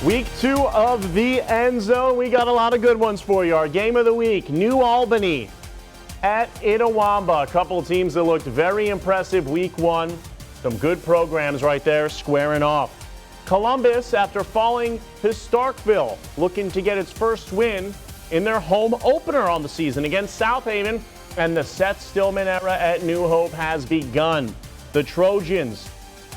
Week 2 of the End Zone. We got a lot of good ones for you. Our game of the week, New Albany at Itawamba. A couple of teams that looked very impressive week 1. Some good programs right there squaring off. Columbus, after falling to Starkville, looking to get its first win in their home opener on the season against South Haven. And the Seth Stillman era at New Hope has begun. The Trojans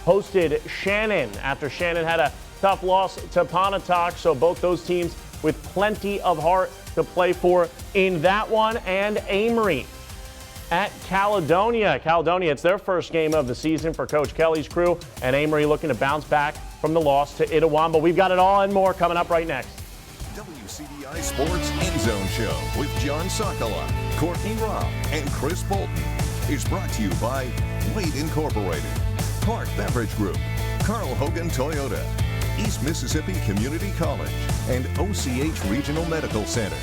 hosted Shannon after Shannon had a tough loss to Pontotoc, so both those teams with plenty of heart to play for in that one. And Amory at Caledonia. Caledonia, it's their first game of the season for Coach Kelly's crew, and Amory looking to bounce back from the loss to Itawamba. We've got it all and more coming up right next. WCBI Sports EndZone Show with John Sokoloff, Courtney Robb, and Chris Bolton is brought to you by Wade Incorporated, Clark Beverage Group, Carl Hogan Toyota, East Mississippi Community College, and OCH Regional Medical Center.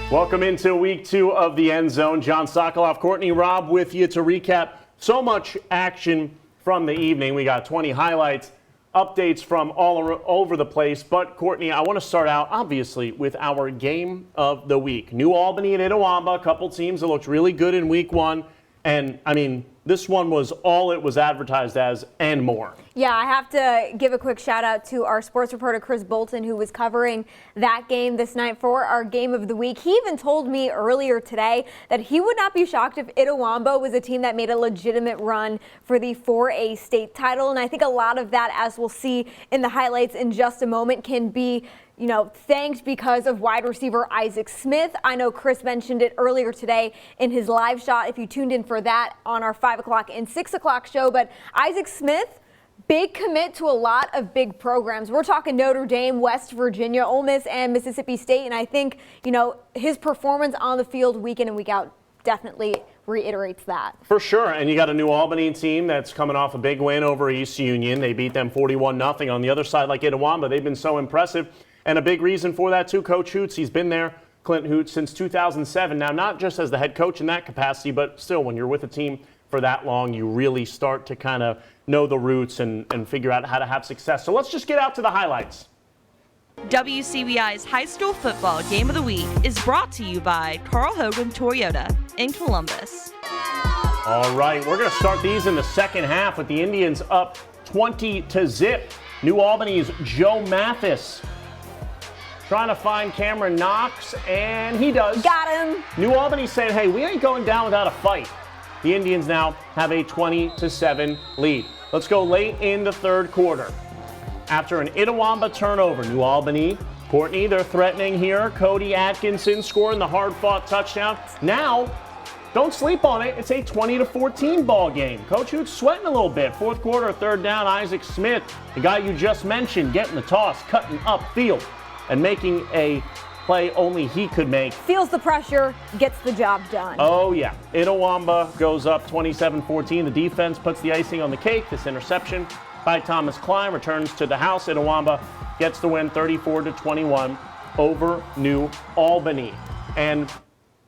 Welcome into week 2 of the End Zone. John Sokoloff, Courtney Robb with you to recap so much action from the evening. We got 20 highlights, updates from all over the place. But Courtney, I want to start out obviously with our game of the week. New Albany and Itawamba, a couple teams that looked really good in week 1. And I mean, this one was all it was advertised as and more. Yeah, I have to give a quick shout out to our sports reporter, Chris Bolton, who was covering that game this night for our game of the week. He even told me earlier today that he would not be shocked if Itawamba was a team that made a legitimate run for the 4A state title. And I think a lot of that, as we'll see in the highlights in just a moment, can be thanked because of wide receiver Isaac Smith. I know Chris mentioned it earlier today in his live shot, if you tuned in for that on our 5 o'clock and 6 o'clock show. But Isaac Smith, big commit to a lot of big programs. We're talking Notre Dame, West Virginia, Ole Miss, and Mississippi State. And I think, his performance on the field week in and week out definitely reiterates that. For sure. And you got a New Albany team that's coming off a big win over East Union. They beat them 41-0. On the other side, like Itawamba, they've been so impressive. And a big reason for that, too, Coach Hoots. He's been there, Clint Hoots, since 2007. Now, not just as the head coach in that capacity, but still, when you're with a team for that long, you really start to kind of know the roots and figure out how to have success. So let's just get out to the highlights. WCBI's High School Football Game of the Week is brought to you by Carl Hogan Toyota in Columbus. All right, we're going to start these in the second half with the Indians up 20-0. New Albany's Joe Mathis trying to find Cameron Knox, and he does. Got him. New Albany saying, hey, we ain't going down without a fight. The Indians now have a 20-7 lead. Let's go late in the third quarter. After an Itawamba turnover, New Albany, Courtney, they're threatening here. Cody Atkinson scoring the hard-fought touchdown. Now, don't sleep on it. It's a 20-14 ball game. Coach Hoots sweating a little bit. Fourth quarter, third down, Isaac Smith, the guy you just mentioned, getting the toss, cutting upfield, and making a play only he could make. Feels the pressure, gets the job done. Oh, yeah. Itawamba goes up 27-14. The defense puts the icing on the cake. This interception by Thomas Klein returns to the house. Itawamba gets the win 34-21 over New Albany. And,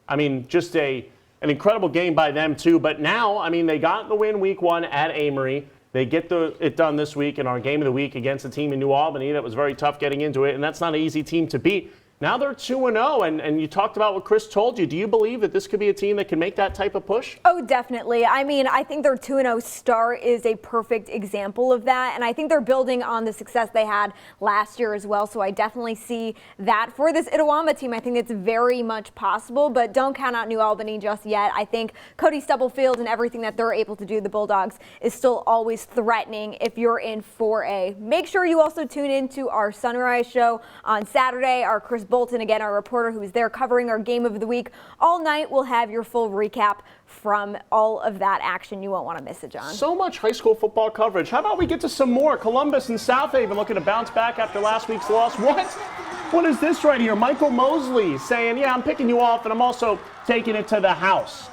I mean, just an incredible game by them, too. But now, I mean, they got the win week 1 at Amory. They get it done this week in our game of the week against a team in New Albany that was very tough getting into it, and that's not an easy team to beat. Now they're 2-0, and you talked about what Chris told you. Do you believe that this could be a team that can make that type of push? Oh, definitely. I mean, I think their 2-0 start is a perfect example of that, and I think they're building on the success they had last year as well, so I definitely see that. For this Itawamba team, I think it's very much possible, but don't count out New Albany just yet. I think Cody Stubblefield and everything that they're able to do, the Bulldogs, is still always threatening if you're in 4A. Make sure you also tune in to our Sunrise show on Saturday. Our Chris Bolton, again, our reporter who is there covering our game of the week all night, will have your full recap from all of that action. You won't want to miss it, John. So much high school football coverage. How about we get to some more? Columbus and South Haven looking to bounce back after last week's loss. What is this right here? Michael Mosley saying, yeah, I'm picking you off, and I'm also taking it to the house.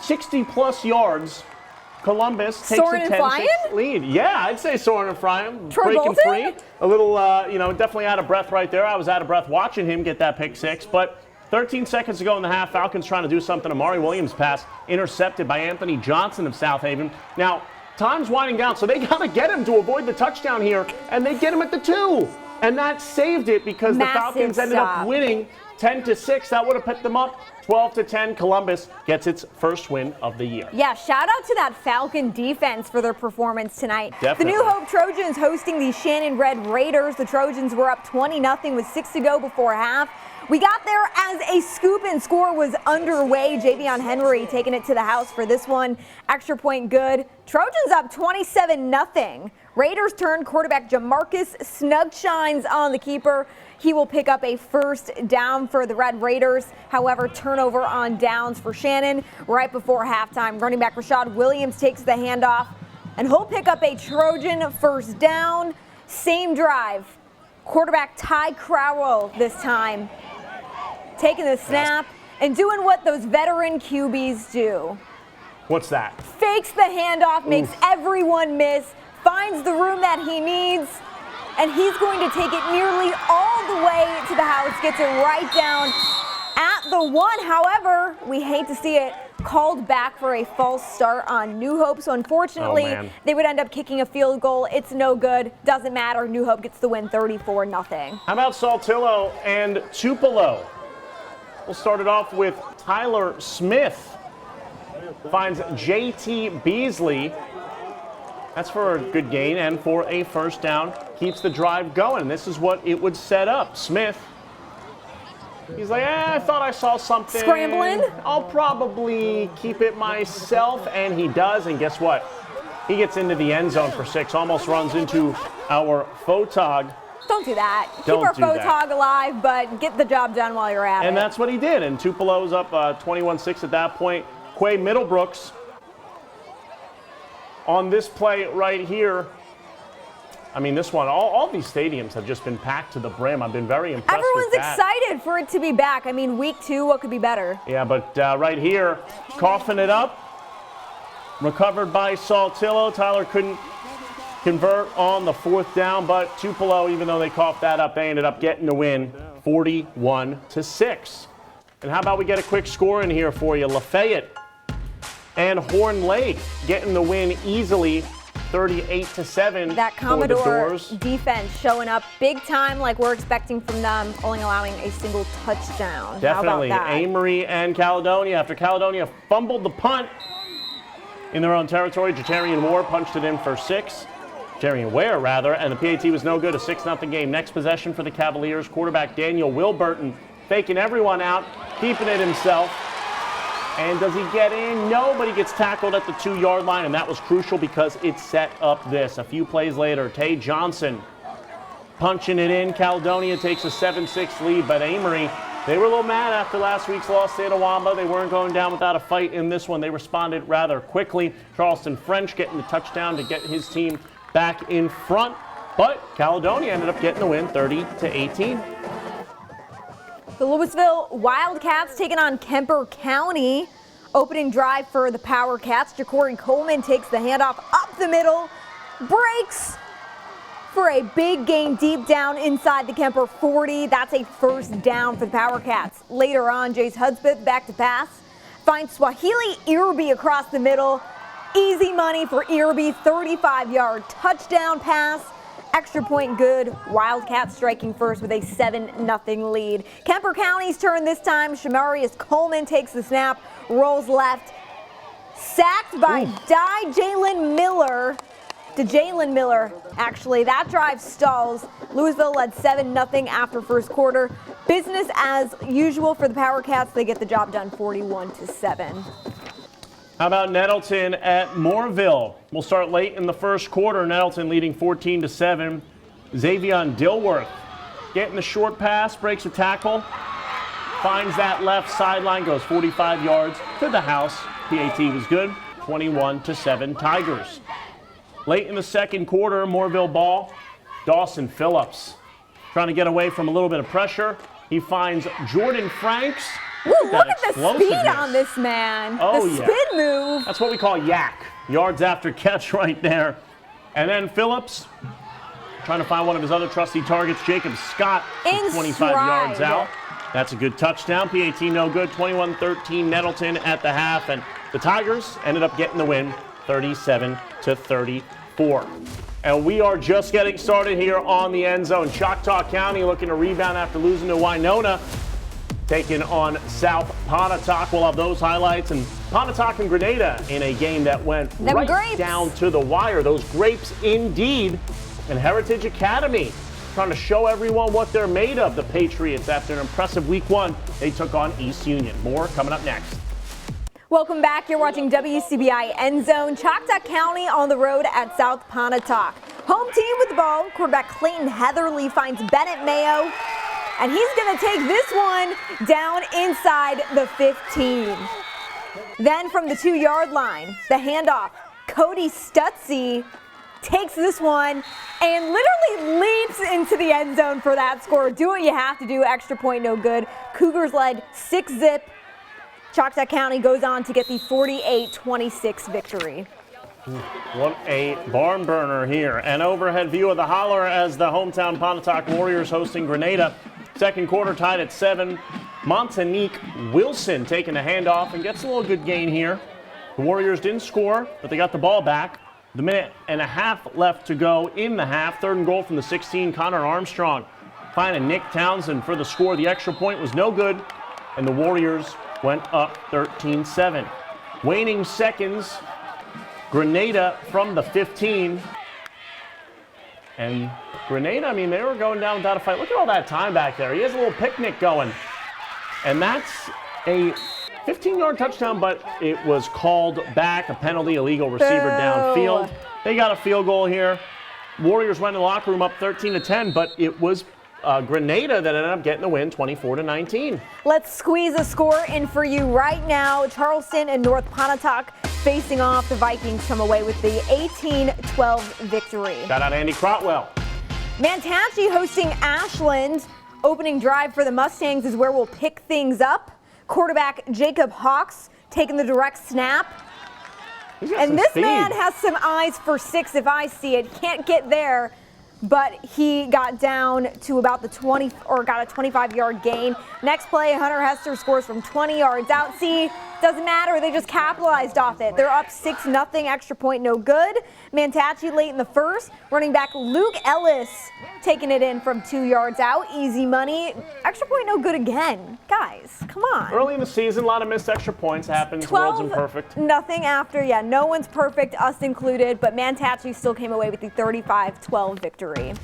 60-plus yards. Columbus takes a 10-6 lead. Yeah, I'd say soaring and flying, breaking free. A little, definitely out of breath right there. I was out of breath watching him get that pick 6. But 13 seconds to go in the half, Falcons trying to do something. Amari Williams pass intercepted by Anthony Johnson of South Haven. Now, Time's winding down, so they got to get him to avoid the touchdown here, and they get him at the 2. And that saved it because the Falcons ended up winning 10-6. That would have put them up 12-10. Columbus gets its first win of the year. Yeah, shout out to that Falcon defense for their performance tonight. Definitely. The New Hope Trojans hosting the Shannon Red Raiders. The Trojans were up 20-0 with 6 to go before half. We got there as a scoop and score was underway. Javion Henry taking it to the house for this one. Extra point good. Trojans up 27-0. Raiders turn quarterback Jamarcus Snugshines on the keeper. He will pick up a first down for the Red Raiders. However, turnover on downs for Shannon right before halftime. Running back Rashad Williams takes the handoff, and he'll pick up a Trojan first down. Same drive. Quarterback Ty Crowell this time taking the snap and doing what those veteran QBs do. What's that? Fakes the handoff, makes everyone miss, finds the room that he needs, and he's going to take it nearly all the way to the house, gets it right down at the 1. However, we hate to see it, called back for a false start on New Hope. So unfortunately, they would end up kicking a field goal. It's no good. Doesn't matter. New Hope gets the win 34-0. How about Saltillo and Tupelo? We'll start it off with Tyler Smith. Finds JT Beasley. That's for a good gain and for a first down. Keeps the drive going. This is what it would set up. Smith, he's like, I thought I saw something. Scrambling. I'll probably keep it myself. And he does. And guess what? He gets into the end zone for 6. Almost runs into our photog. Don't do that. Don't Keep our do photog alive, but get the job done while you're at it. And that's what he did. And Tupelo's up 21-6 at that point. Quay Middlebrooks on this play right here. I mean, this one, all these stadiums have just been packed to the brim. I've been very impressed Everyone's with that. excited for it to be back. I mean, week 2, what could be better? Yeah, but right here, coughing it up. Recovered by Saltillo. Tyler couldn't convert on the 4th down, but Tupelo, even though they coughed that up, they ended up getting the win 41-6. And how about we get a quick score in here for you? Lafayette and Horn Lake getting the win easily, 38-7. That Commodore for the Doors. defense showing up big time like we're expecting from them, only allowing a single touchdown. Definitely. How about that? Amory and Caledonia. After Caledonia fumbled the punt in their own territory, Jatarian Moore punched it in for 6. Jatarian Ware, rather, and the PAT was no good. A 6-0 game. Next possession for the Cavaliers. Quarterback Daniel Wilburton faking everyone out, keeping it himself. And does he get in? No, but he gets tackled at the 2-yard line, and that was crucial because it set up this. A few plays later, Tay Johnson punching it in. Caledonia takes a 7-6 lead, but Amory, they were a little mad after last week's loss to Itawamba. They weren't going down without a fight in this one. They responded rather quickly. Charleston French getting the touchdown to get his team back in front, but Caledonia ended up getting the win 30-18. The Louisville Wildcats taking on Kemper County. Opening drive for the Power Cats. Ja'Cory Coleman takes the handoff up the middle, breaks for a big gain deep down inside the Kemper 40. That's a first down for the Power Cats. Later on, Jace Hudspeth back to pass. Finds Swahili Irby across the middle. Easy money for Irby, 35-yard touchdown pass. Extra point good. Wildcats striking first with a 7-0 lead. Kemper County's turn this time. Shamarius Coleman takes the snap, rolls left. Sacked by Jalen Miller, actually. That drive stalls. Louisville led 7-0 after first quarter. Business as usual for the Power Cats. They get the job done 41-7. How about Nettleton at Mooreville? We'll start late in the first quarter. Nettleton leading 14-7. Xavion Dilworth getting the short pass, breaks a tackle, finds that left sideline, goes 45 yards to the house. PAT was good, 21-7 Tigers. Late in the second quarter, Mooreville ball. Dawson Phillips trying to get away from a little bit of pressure. He finds Jordan Franks. Ooh, look at the speed on this man. Oh, the spin move. That's what we call yak. Yards after catch right there. And then Phillips trying to find one of his other trusty targets, Jacob Scott, 25 yards out. That's a good touchdown. PAT no good, 21-13 Nettleton at the half. And the Tigers ended up getting the win, 37-34. And we are just getting started here on the End Zone. Choctaw County looking to rebound after losing to Winona, taking on South Pontotoc. We'll have those highlights, and Pontotoc and Grenada in a game that went right down to the wire. Those grapes indeed. And Heritage Academy trying to show everyone what they're made of. The Patriots, after an impressive week one, they took on East Union. More coming up next. Welcome back. You're watching WCBI End Zone. Choctaw County on the road at South Pontotoc. Home team with the ball. Quarterback Clayton Heatherly finds Bennett Mayo, and he's going to take this one down inside the 15. Then from the 2-yard line, the handoff. Cody Stutzy takes this one and literally leaps into the end zone for that score. Do what you have to do. Extra point, no good. Cougars led 6-zip. Choctaw County goes on to get the 48-26 victory. What a barn burner here. An overhead view of the holler as the hometown Pontotoc Warriors hosting Grenada. Second quarter tied at 7. Montanique Wilson taking a handoff and gets a little good gain here. The Warriors didn't score, but they got the ball back. The minute and a half left to go in the half. 3rd and goal from the 16. Connor Armstrong finding Nick Townsend for the score. The extra point was no good, and the Warriors went up 13-7. Waning seconds, Grenada from the 15. And Grenada, I mean, they were going down without a fight. Look at all that time back there. He has a little picnic going. And that's a 15-yard touchdown, but it was called back. A penalty, illegal receiver downfield. They got a field goal here. Warriors went in the locker room up 13-10, but it was Grenada that ended up getting the win, 24-19. Let's squeeze a score in for you right now. Charleston and North Pontotoc facing off. The Vikings come away with the 18-12 victory. Shout out Andy Crotwell. Manatee hosting Ashland. Opening drive for the Mustangs is where we'll pick things up. Quarterback Jacob Hawks taking the direct snap. And this man has some eyes for 6 if I see it. Can't get there, but he got down to about the 20, or got a 25-yard gain. Next play, Hunter Hester scores from 20 yards out. See, doesn't matter. They just capitalized off it. They're up 6-0. Extra point, no good. Manatee late in the first. Running back Luke Ellis taking it in from 2 yards out. Easy money. Extra point, no good again. Guys, come on. Early in the season, a lot of missed extra points happens. World's imperfect. Nothing after. Yeah, no one's perfect, us included, but Manatee still came away with the 35-12 victory.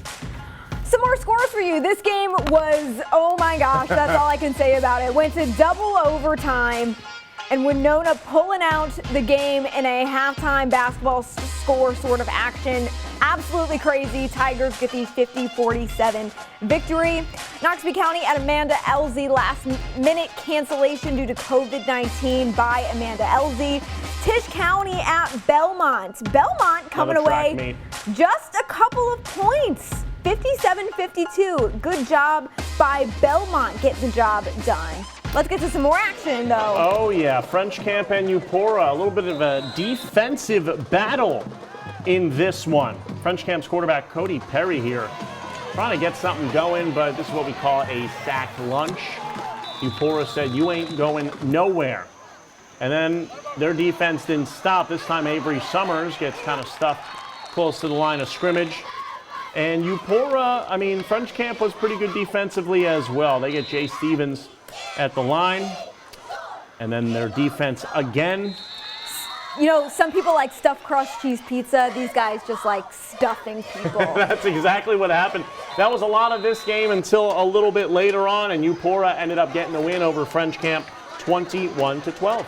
Some more scores for you. This game was, oh my gosh, that's all I can say about it. Went to double overtime, and Winona pulling out the game in a halftime basketball score sort of action. Absolutely crazy. Tigers get the 50-47 victory. Noxubee County at Amanda Elzy. Last-minute cancellation due to COVID-19 by Amanda Elzy. Tisch County at Belmont. Belmont coming away just a couple of points. 57-52. Good job by Belmont getting the job done. Let's get to some more action, though. Oh, yeah. French Camp and Eupora. A little bit of a defensive battle in this one. French Camp's quarterback Cody Perry here trying to get something going, but this is what we call a sack lunch. Eupora said, "You ain't going nowhere." And then their defense didn't stop. This time Avery Summers gets kind of stuffed close to the line of scrimmage. And Eupora, I mean, French Camp was pretty good defensively as well. They get Jay Stevens at the line. And then their defense again. You know, some people like stuffed crust cheese pizza. These guys just like stuffing people. That's exactly what happened. That was a lot of this game until a little bit later on, and Eupora ended up getting the win over French Camp 21-12.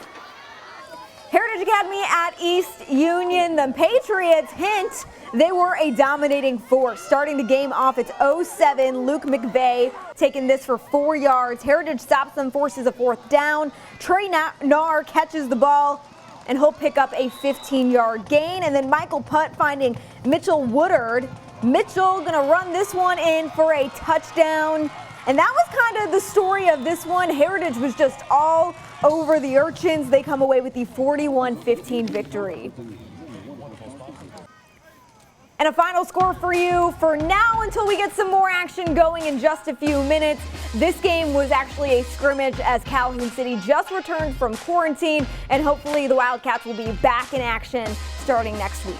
Heritage Academy at East Union. The Patriots, hint, they were a dominating force. Starting the game off, it's 0-7. Luke McVeigh taking this for 4 yards. Heritage stops them, forces a 4th down. Trey Nahr catches the ball, and he'll pick up a 15-yard gain. And then Michael Putt finding Mitchell Woodard. Mitchell gonna run this one in for a touchdown. And that was kind of the story of this one. Heritage was just all over the Urchins. They come away with the 41-15 victory. And a final score for you for now until we get some more action going in just a few minutes. This game was actually a scrimmage as Calhoun City just returned from quarantine, and hopefully the Wildcats will be back in action starting next week.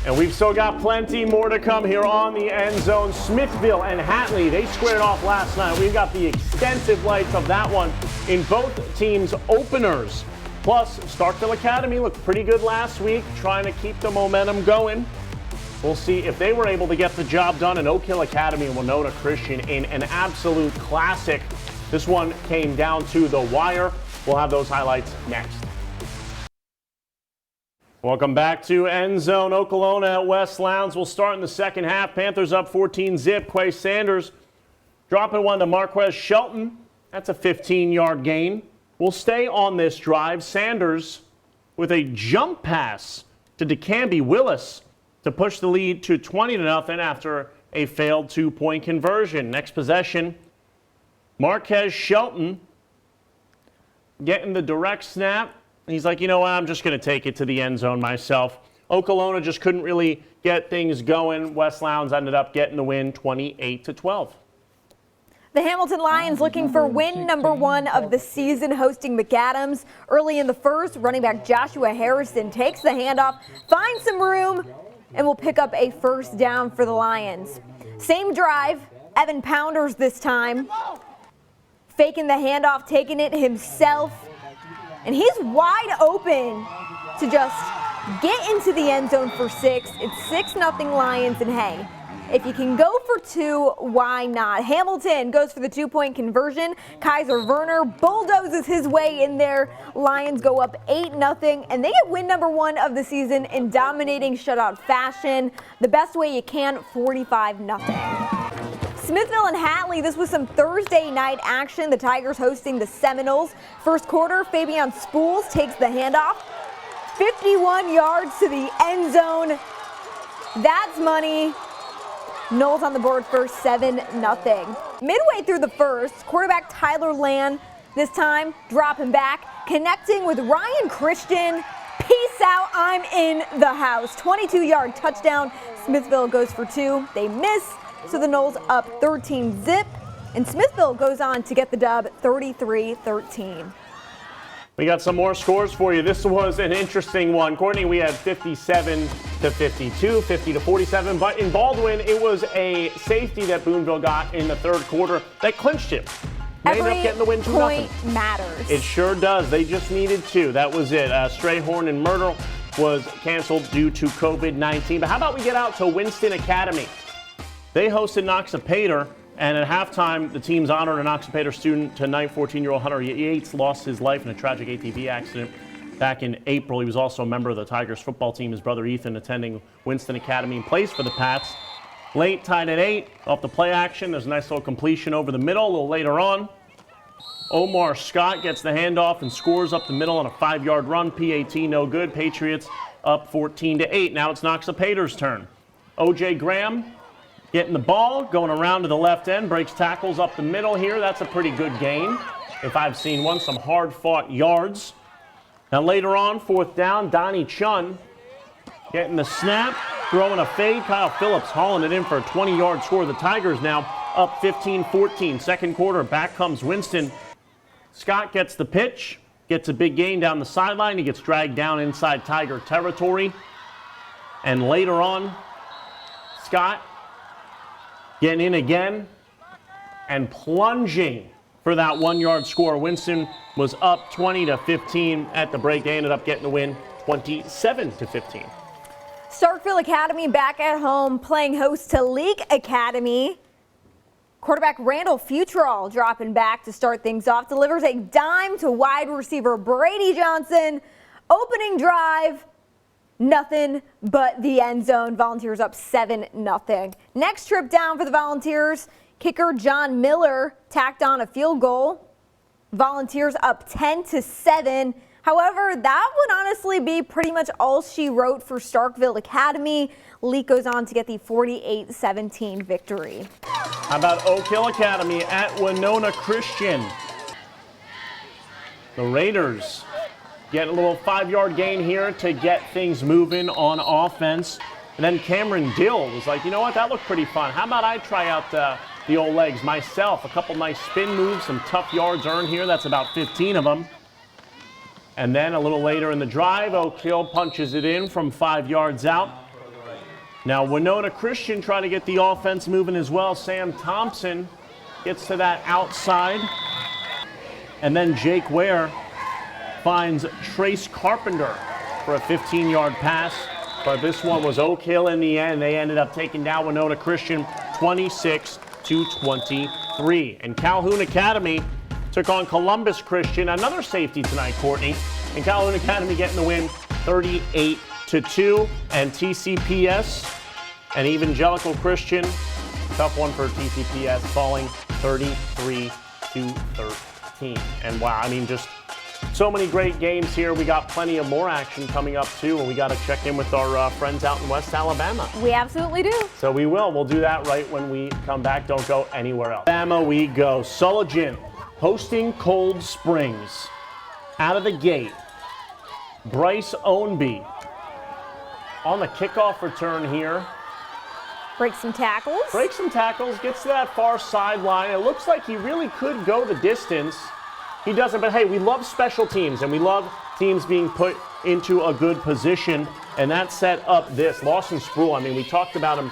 And we've still got plenty more to come here on the End Zone. Smithville and Hatley, they squared off last night. We've got the extensive lights of that one in both teams' openers. Plus, Starkville Academy looked pretty good last week, trying to keep the momentum going. We'll see if they were able to get the job done. And Oak Hill Academy and Winona Christian in an absolute classic. This one came down to the wire. We'll have those highlights next. Welcome back to End Zone. Okolona at West Lowndes. We'll start in the second half. Panthers up 14-zip. Quay Sanders dropping one to Marquez Shelton. That's a 15-yard gain. We'll stay on this drive. Sanders with a jump pass to DeCamby Willis to push the lead to 20-0 after a failed two-point conversion. Next possession, Marquez Shelton getting the direct snap. He's like, you know what, I'm just going to take it to the end zone myself. Okolona just couldn't really get things going. West Lowndes ended up getting the win 28-12. The Hamilton Lions looking for win number 1 of the season, hosting McAdams. Early in the first, running back Joshua Harrison takes the handoff, finds some room, and will pick up a first down for the Lions. Same drive, Evan Pounders this time. Faking the handoff, taking it himself. And he's wide open to just get into the end zone for 6. It's 6-0 Lions, and hey, if you can go for 2, why not? Hamilton goes for the 2-point conversion. Kaiser Werner bulldozes his way in there. Lions go up 8-0, and they get win number 1 of the season in dominating shutout fashion. The best way you can, 45-0. Smithville and Hatley, this was some Thursday night action. The Tigers hosting the Seminoles. First quarter, Fabian Spools takes the handoff. 51 yards to the end zone. That's money. Noles on the board for 7-0. Midway through the first, quarterback Tyler Land, this time dropping back, connecting with Ryan Christian. Peace out, I'm in the house. 22-yard touchdown. Smithville goes for 2. They miss, so the Noles up 13-zip, and Smithville goes on to get the dub 33-13. We got some more scores for you. This was an interesting one. Courtney, we had 57-52, 50-47, but in Baldwin, it was a safety that Boonville got in the third quarter that clinched it. They ended up getting the win 2-0. Every point matters. It sure does. They just needed 2. That was it. Strayhorn and Myrtle was canceled due to COVID-19. But how about we get out to Winston Academy? They hosted Noxapater. And at halftime, the teams honored a Noxapater student tonight. 14-year-old Hunter Yates lost his life in a tragic ATV accident back in April. He was also a member of the Tigers football team. His brother Ethan attending Winston Academy and plays for the Pats. Late, tied at 8, off the play action. There's a nice little completion over the middle. A little later on, Omar Scott gets the handoff and scores up the middle on a 5-yard run. PAT no good. Patriots up 14-8. Now it's Noxapater's turn. O.J. Graham getting the ball, going around to the left end, breaks tackles up the middle here. That's a pretty good gain, if I've seen one. Some hard-fought yards. Now later on, 4th down, Donnie Chun getting the snap, throwing a fade. Kyle Phillips hauling it in for a 20-yard score. The Tigers now up 15-14. Second quarter, back comes Winston. Scott gets the pitch, gets a big gain down the sideline. He gets dragged down inside Tiger territory. And later on, Scott getting in again and plunging for that 1-yard score. Winston was up 20-15 at the break. They ended up getting the win 27-15. Starkville Academy back at home playing host to Leake Academy. Quarterback Randall Futrall dropping back to start things off. Delivers a dime to wide receiver Brady Johnson. Opening drive. Nothing but the end zone. Volunteers up 7-0. Next trip down for the Volunteers, kicker John Miller tacked on a field goal. Volunteers up 10-7. However, that would honestly be pretty much all she wrote for Starkville Academy. Leake goes on to get the 48-17 victory. How about Oak Hill Academy at Winona Christian? The Raiders get a little 5-yard gain here to get things moving on offense. And then Cameron Dill was like, you know what, that looked pretty fun. How about I try out the old legs myself? A couple nice spin moves, some tough yards earned here. That's about 15 of them. And then a little later in the drive, Oak Hill punches it in from 5 yards out. Now Winona Christian trying to get the offense moving as well. Sam Thompson gets to that outside. And then Jake Ware finds Trace Carpenter for a 15-yard pass. But this one was Oak Hill in the end. They ended up taking down Winona Christian 26-23. And Calhoun Academy took on Columbus Christian, another safety tonight, Courtney. And Calhoun Academy getting the win 38-2. And TCPS and Evangelical Christian, tough one for TCPS, falling 33-13. And wow, I mean, just so many great games here. We got plenty of more action coming up too, and we got to check in with our friends out in West Alabama. We absolutely do. So we will. We'll do that right when we come back. Don't go anywhere else. Alabama we go. Sulligent hosting Cold Springs. Out of the gate, Bryce Ownby on the kickoff return here. Breaks some tackles. Breaks some tackles, gets to that far sideline. It looks like he really could go the distance. He doesn't, but hey, we love special teams, and we love teams being put into a good position, and that set up this. Lawson Sproul, I mean, we talked about him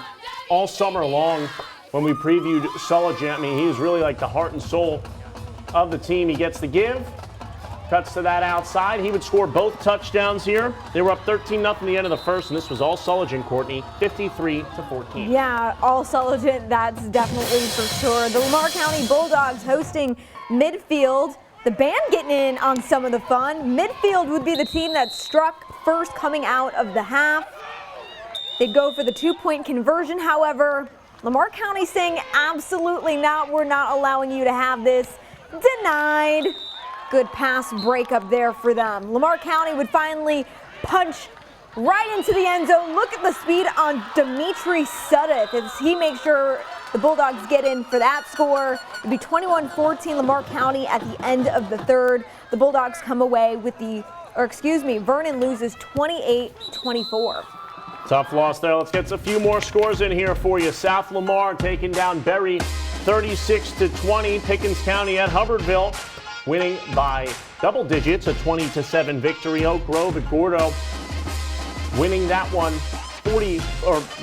all summer long when we previewed Sulligent. I mean, he was really like the heart and soul of the team. He gets the give, cuts to that outside. He would score both touchdowns here. They were up 13-0 at the end of the first, and this was all Sulligent, Courtney, 53-14. Yeah, all Sulligent, that's definitely for sure. The Lamar County Bulldogs hosting Midfield. The band getting in on some of the fun. Midfield would be the team that struck first coming out of the half. They'd go for the 2-point conversion, however. Lamar County saying absolutely not. We're not allowing you to have this. Denied. Good pass breakup there for them. Lamar County would finally punch right into the end zone. Look at the speed on Dimitri Suddeth as he makes sure the Bulldogs get in for that score. It'd be 21-14 Lamar County at the end of the third. The Bulldogs come away with Vernon loses 28-24. Tough loss there. Let's get a few more scores in here for you. South Lamar taking down Berry 36-20. Pickens County at Hubbardville winning by double digits, a 20-7 victory. Oak Grove at Gordo winning that one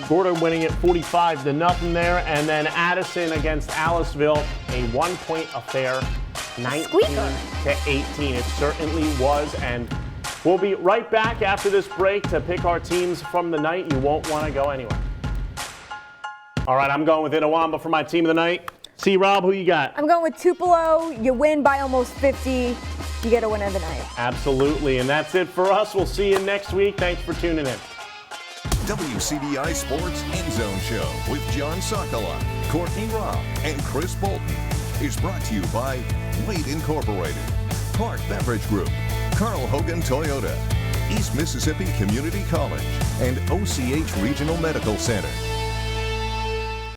Gordo winning it 45-0 there. And then Addison against Aliceville, a 1-point affair, 19-18. It certainly was. And we'll be right back after this break to pick our teams from the night. You won't want to go anywhere. All right, I'm going with Itawamba for my team of the night. See, Rob, who you got? I'm going with Tupelo. You win by almost 50. You get a win of the night. Absolutely. And that's it for us. We'll see you next week. Thanks for tuning in. WCDI Sports EndZone Show with John Sokoloff, Courtney Robb, and Chris Bolton is brought to you by Wade Incorporated, Clark Beverage Group, Carl Hogan Toyota, East Mississippi Community College, and OCH Regional Medical Center.